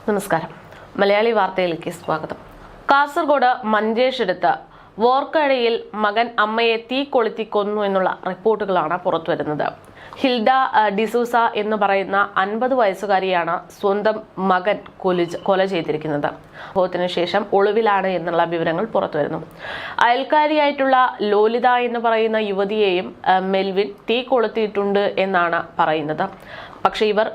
നമസ്കാരം. മലയാളി വാർത്തയിലേക്ക് സ്വാഗതം. കാസർഗോഡ് മഞ്ചേശ്വരത്ത് വോർക്കഴയിൽ മകൻ അമ്മയെ തീ കൊളുത്തി കൊന്നു എന്നുള്ള റിപ്പോർട്ടുകളാണ് പുറത്തുവരുന്നത്. ഹിൽഡ ഡിസൂസ എന്ന് പറയുന്ന 50 വയസ്സുകാരിയാണ് സ്വന്തം മകൻ കൊല ചെയ്തിരിക്കുന്നത്. സംഭവത്തിന് ശേഷം ഒളിവിലാണ് എന്നുള്ള വിവരങ്ങൾ പുറത്തുവരുന്നു. അയൽക്കാരിയായിട്ടുള്ള ലോലിത എന്ന് പറയുന്ന യുവതിയെയും മെൽവിൻ തീ കൊളുത്തിയിട്ടുണ്ട് എന്നാണ് പറയുന്നത്. പക്ഷെ ഇവർ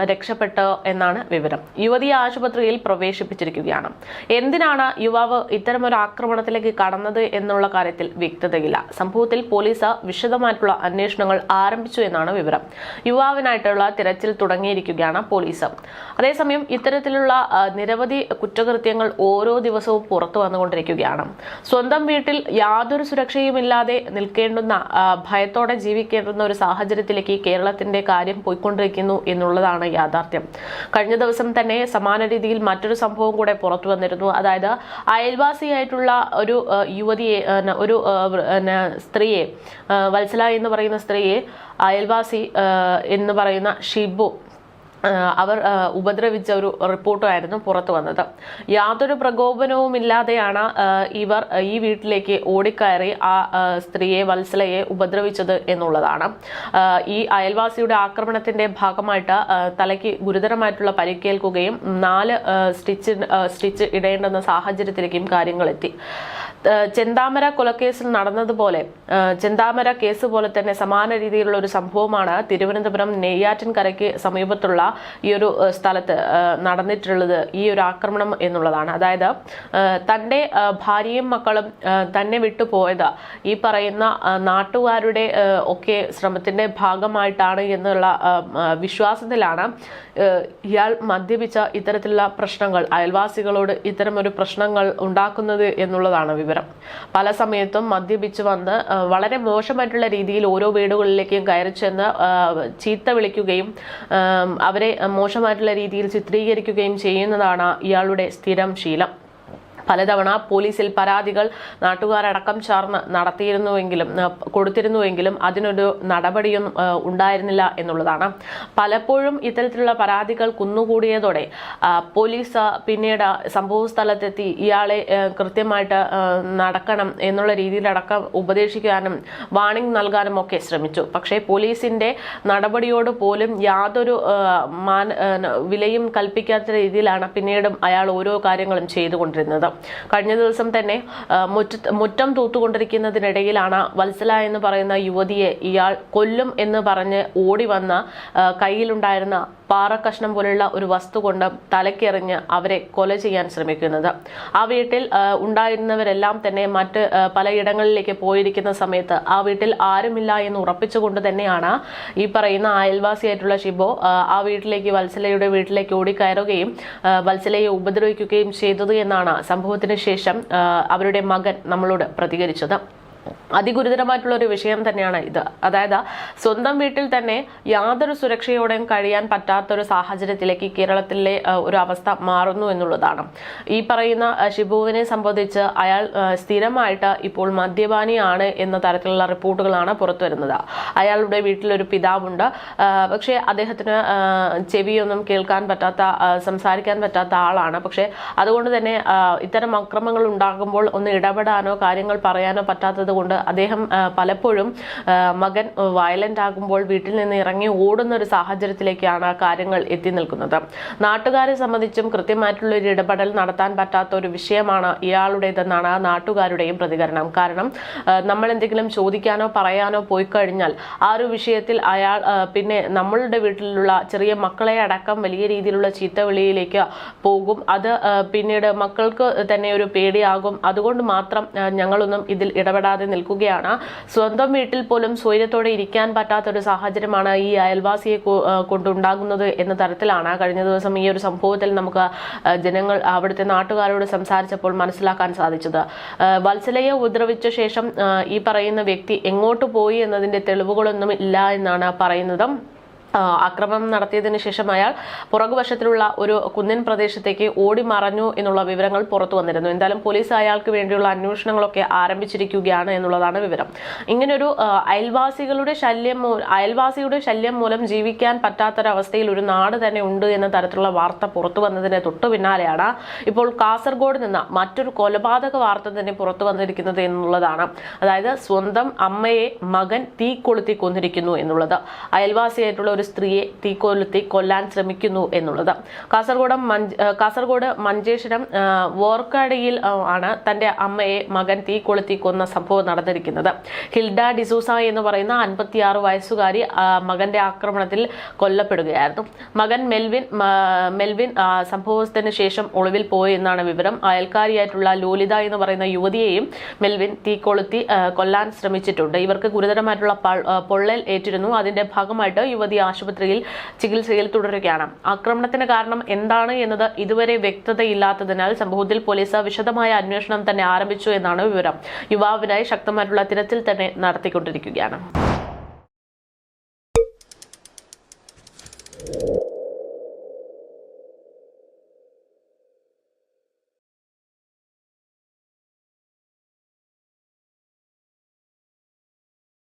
രക്ഷപ്പെട്ടു എന്നാണ് വിവരം. യുവതിയെ ആശുപത്രിയിൽ പ്രവേശിപ്പിച്ചിരിക്കുകയാണ്. എന്തിനാണ് യുവാവ് ഇത്തരമൊരു ആക്രമണത്തിലേക്ക് കടന്നത് എന്നുള്ള കാര്യത്തിൽ വ്യക്തതയില്ല. സംഭവത്തിൽ പോലീസ് വിശദമായിട്ടുള്ള അന്വേഷണങ്ങൾ ആരംഭിച്ചു എന്നാണ് വിവരം. യുവാവിനായിട്ടുള്ള തിരച്ചിൽ തുടങ്ങിയിരിക്കുകയാണ് പോലീസ്. അതേസമയം ഇത്തരത്തിലുള്ള നിരവധി കുറ്റകൃത്യങ്ങൾ ഓരോ ദിവസവും പുറത്തു വന്നുകൊണ്ടിരിക്കുകയാണ്. സ്വന്തം വീട്ടിൽ യാതൊരു സുരക്ഷയുമില്ലാതെ നിൽക്കേണ്ടുന്ന, ഭയത്തോടെ ജീവിക്കേണ്ടുന്ന ഒരു സാഹചര്യത്തിലേക്ക് കേരളത്തിന്റെ കാര്യം പോയിക്കൊണ്ടിരിക്കുന്നു എന്നുള്ളതാണ് യാഥാർത്ഥ്യം. കഴിഞ്ഞ ദിവസം തന്നെ സമാന രീതിയിൽ മറ്റൊരു സംഭവം കൂടെ പുറത്തു വന്നിരുന്നു. അതായത് അയൽവാസിയായിട്ടുള്ള ഒരു യുവതിയെ, ഒരു സ്ത്രീയെ, വത്സല എന്ന് പറയുന്ന സ്ത്രീയെ അയൽവാസി എന്ന് പറയുന്ന ഷിബു അവർ ഉപദ്രവിച്ച ഒരു റിപ്പോർട്ടായിരുന്നു പുറത്തു വന്നത്. യാതൊരു പ്രകോപനവും ഇല്ലാതെയാണ് ഇവർ ഈ വീട്ടിലേക്ക് ഓടിക്കയറി ആ സ്ത്രീയെ, വത്സലയെ ഉപദ്രവിച്ചത് എന്നുള്ളതാണ്. ഈ അയൽവാസിയുടെ ആക്രമണത്തിന്റെ ഭാഗമായിട്ട് തലയ്ക്ക് ഗുരുതരമായിട്ടുള്ള പരിക്കേൽക്കുകയും 4 സ്റ്റിച്ച് ഇടേണ്ടുന്ന സാഹചര്യത്തിലേക്കും കാര്യങ്ങൾ എത്തി. ചെന്താമര കൊലക്കേസിൽ നടന്നതുപോലെ, ചെന്താമര കേസ് പോലെ തന്നെ സമാന രീതിയിലുള്ള ഒരു സംഭവമാണ് തിരുവനന്തപുരം നെയ്യാറ്റിൻകരയ്ക്ക് സമീപത്തുള്ള ഈ ഒരു സ്ഥലത്ത് നടന്നിട്ടുള്ളത്, ഈ ഒരു ആക്രമണം എന്നുള്ളതാണ്. അതായത് തൻ്റെ ഭാര്യയും മക്കളും തന്നെ വിട്ടുപോയത് ഈ പറയുന്ന നാട്ടുകാരുടെ ഒക്കെ ശ്രമത്തിന്റെ ഭാഗമായിട്ടാണ് എന്നുള്ള വിശ്വാസത്തിലാണ് ഇയാൾ മദ്യപിച്ച ഇത്തരത്തിലുള്ള പ്രശ്നങ്ങൾ, അയൽവാസികളോട് ഇത്തരമൊരു പ്രശ്നങ്ങൾ ഉണ്ടാക്കുന്നത് എന്നുള്ളതാണ് വിവരം. പല സമയത്തും മദ്യപിച്ച് വന്ന് വളരെ മോശമായിട്ടുള്ള രീതിയിൽ ഓരോ വീടുകളിലേക്കും കയറി ചെന്ന് ചീത്ത വിളിക്കുകയും അവരെ മോശമായിട്ടുള്ള രീതിയിൽ ചിത്രീകരിക്കുകയും ചെയ്യുന്നതാണ് ഇയാളുടെ സ്ഥിരം ശീലം. പലതവണ പോലീസിൽ പരാതികൾ നാട്ടുകാരടക്കം ചേർന്ന് കൊടുത്തിരുന്നുവെങ്കിലും അതിനൊരു നടപടിയൊന്നും ഉണ്ടായിരുന്നില്ല എന്നുള്ളതാണ്. പലപ്പോഴും ഇത്തരത്തിലുള്ള പരാതികൾ കുന്നുകൂടിയതോടെ പോലീസ് പിന്നീട് സംഭവ സ്ഥലത്തെത്തി ഇയാളെ കൃത്യമായിട്ട് നടക്കണം എന്നുള്ള രീതിയിലടക്കം ഉപദേശിക്കാനും വാണിംഗ് നൽകാനും ഒക്കെ ശ്രമിച്ചു. പക്ഷേ പോലീസിന്റെ നടപടിയോട് പോലും യാതൊരു വിലയും കൽപ്പിക്കാത്ത രീതിയിലാണ് പിന്നീടും അയാൾ ഓരോ കാര്യങ്ങളും ചെയ്തുകൊണ്ടിരുന്നത്. കഴിഞ്ഞ ദിവസം തന്നെ മുറ്റം തൂത്തുകൊണ്ടിരിക്കുന്നതിനിടയിലാണ് വത്സല എന്ന് പറയുന്ന യുവതിയെ ഇയാൾ കൊല്ലും എന്ന് പറഞ്ഞ് ഓടി വന്ന കയ്യിലുണ്ടായിരുന്ന പാറക്കഷ്ണം പോലുള്ള ഒരു വസ്തു കൊണ്ട് തലക്കെറിഞ്ഞ് അവരെ കൊല ചെയ്യാൻ ശ്രമിക്കുന്നത്. ആ വീട്ടിൽ ഉണ്ടായിരുന്നവരെല്ലാം തന്നെ മറ്റ് പലയിടങ്ങളിലേക്ക് പോയിരിക്കുന്ന സമയത്ത് ആ വീട്ടിൽ ആരുമില്ല എന്ന് ഉറപ്പിച്ചുകൊണ്ട് തന്നെയാണ് ഈ പറയുന്ന അയൽവാസിയായിട്ടുള്ള ഷിബോ ആ വീട്ടിലേക്ക്, വത്സലയുടെ വീട്ടിലേക്ക് ഓടിക്കയറുകയും വത്സലയെ ഉപദ്രവിക്കുകയും ചെയ്തത് എന്നാണ് സംഭവത്തിന് ശേഷം അവരുടെ മകൻ നമ്മളോട് പ്രതികരിച്ചത്. അതിഗുരുതരമായിട്ടുള്ള ഒരു വിഷയം തന്നെയാണ് ഇത്. അതായത് സ്വന്തം വീട്ടിൽ തന്നെ യാതൊരു സുരക്ഷയോടെയും കഴിയാൻ പറ്റാത്തൊരു സാഹചര്യത്തിലേക്ക് കേരളത്തിലെ ഒരു അവസ്ഥ മാറുന്നു എന്നുള്ളതാണ്. ഈ പറയുന്ന ഷിബുവിനെ സംബന്ധിച്ച് അയാൾ സ്ഥിരമായിട്ട് ഇപ്പോൾ മദ്യപാനിയാണ് എന്ന തരത്തിലുള്ള റിപ്പോർട്ടുകളാണ് പുറത്തു വരുന്നത്. അയാളുടെ വീട്ടിലൊരു പിതാവുണ്ട്. പക്ഷേ അദ്ദേഹത്തിന് ചെവിയൊന്നും കേൾക്കാൻ പറ്റാത്ത, സംസാരിക്കാൻ പറ്റാത്ത ആളാണ്. പക്ഷെ അതുകൊണ്ട് തന്നെ ഇത്തരം അക്രമങ്ങൾ ഉണ്ടാകുമ്പോൾ ഒന്ന് ഇടപെടാനോ കാര്യങ്ങൾ പറയാനോ പറ്റാത്തത് കൊണ്ട് അദ്ദേഹം പലപ്പോഴും മകൻ വയലന്റ് ആകുമ്പോൾ വീട്ടിൽ നിന്ന് ഇറങ്ങി ഓടുന്ന ഒരു സാഹചര്യത്തിലേക്കാണ് കാര്യങ്ങൾ എത്തി നിൽക്കുന്നത്. നാട്ടുകാരെ സംബന്ധിച്ചും കൃത്യമായിട്ടുള്ള ഒരു ഇടപെടൽ നടത്താൻ പറ്റാത്ത ഒരു വിഷയമാണ് ഇയാളുടേതെന്നാണ് നാട്ടുകാരുടെയും പ്രതികരണം. കാരണം നമ്മൾ എന്തെങ്കിലും ചോദിക്കാനോ പറയാനോ പോയി കഴിഞ്ഞാൽ ആ ഒരു വിഷയത്തിൽ അയാൾ പിന്നെ നമ്മളുടെ വീട്ടിലുള്ള ചെറിയ മക്കളെ അടക്കം വലിയ രീതിയിലുള്ള ചീത്തവിളിയിലേക്ക് പോകും. അത് പിന്നീട് മക്കൾക്ക് തന്നെ ഒരു പേടിയാകും. അതുകൊണ്ട് മാത്രം ഞങ്ങളൊന്നും ഇതിൽ ഇടപെടാതെ നിൽക്കുകയാണ്. സ്വന്തം വീട്ടിൽ പോലും സ്വൈര്യത്തോടെ ഇരിക്കാൻ പറ്റാത്തൊരു സാഹചര്യമാണ് ഈ അയൽവാസിയെ കൊണ്ടുണ്ടാകുന്നത് എന്ന തരത്തിലാണ് കഴിഞ്ഞ ദിവസം ഈ ഒരു സംഭവത്തിൽ നമുക്ക് ജനങ്ങൾ, അവിടുത്തെ നാട്ടുകാരോട് സംസാരിച്ചപ്പോൾ മനസ്സിലാക്കാൻ സാധിച്ചത്. വത്സലയെ ഉപദ്രവിച്ച ശേഷം ഈ പറയുന്ന വ്യക്തി എങ്ങോട്ട് പോയി എന്നതിന്റെ തെളിവുകളൊന്നും ഇല്ല എന്നാണ് പറയുന്നത്. ആക്രമണം നടത്തിയതിനു ശേഷം അയാൾ പുറകുവശത്തിലുള്ള ഒരു കുന്നിൻ പ്രദേശത്തേക്ക് ഓടി മറഞ്ഞു എന്നുള്ള വിവരങ്ങൾ പുറത്തു വന്നിരുന്നു. എന്തായാലും പോലീസ് അയാൾക്ക് വേണ്ടിയുള്ള അന്വേഷണങ്ങളൊക്കെ ആരംഭിച്ചിരിക്കുകയാണ് എന്നുള്ളതാണ് വിവരം. ഇങ്ങനൊരു അയൽവാസിയുടെ ശല്യം മൂലം ജീവിക്കാൻ പറ്റാത്തൊരവസ്ഥയിൽ ഒരു നാട് തന്നെ ഉണ്ട് എന്ന തരത്തിലുള്ള വാർത്ത പുറത്തു വന്നതിന് തൊട്ടു പിന്നാലെയാണ് ഇപ്പോൾ കാസർഗോഡ് നിന്ന് മറ്റൊരു കൊലപാതക വാർത്ത തന്നെ പുറത്തു വന്നിരിക്കുന്നത് എന്നുള്ളതാണ്. അതായത് സ്വന്തം അമ്മയെ മകൻ തീ കൊളുത്തി കൊന്നിരിക്കുന്നു എന്നുള്ളത്. അയൽവാസിയായിട്ടുള്ള ഒരു സ്ത്രീയെ തീക്കൊളുത്തി കൊല്ലാൻ ശ്രമിക്കുന്നു എന്നുള്ളത്. കാസർഗോഡ് മഞ്ചേശ്വരം വോർക്കാടിയിൽ ആണ് തന്റെ അമ്മയെ മകൻ തീ കൊളുത്തി കൊന്ന സംഭവം നടന്നിരിക്കുന്നത്. ഹിൽഡ ഡിസൂസ എന്ന് പറയുന്ന 56 വയസ്സുകാരി മകന്റെ ആക്രമണത്തിൽ കൊല്ലപ്പെടുകയായിരുന്നു. മകൻ മെൽവിൻ സംഭവത്തിന് ശേഷം ഒളിവിൽ പോയി എന്നാണ് വിവരം. അയൽക്കാരിയായിട്ടുള്ള ലോലിത എന്ന് പറയുന്ന യുവതിയെയും മെൽവിൻ തീ കൊളുത്തി കൊല്ലാൻ ശ്രമിച്ചിട്ടുണ്ട്. ഇവർക്ക് ഗുരുതരമായിട്ടുള്ള പൊള്ളൽ ഏറ്റിരുന്നു. അതിന്റെ ഭാഗമായിട്ട് യുവതി ആശുപത്രിയിൽ ചികിത്സയിൽ തുടരുകയാണ്. ആക്രമണത്തിന് കാരണം എന്താണ് എന്നത് ഇതുവരെ വ്യക്തതയില്ലാത്തതിനാൽ സംഭവത്തിൽ പോലീസ് വിശദമായ അന്വേഷണം തന്നെ ആരംഭിച്ചു എന്നാണ് വിവരം. യുവാവിനായി ശക്തമായിട്ടുള്ള തിരച്ചിൽ തന്നെ നടത്തിക്കൊണ്ടിരിക്കുകയാണ്.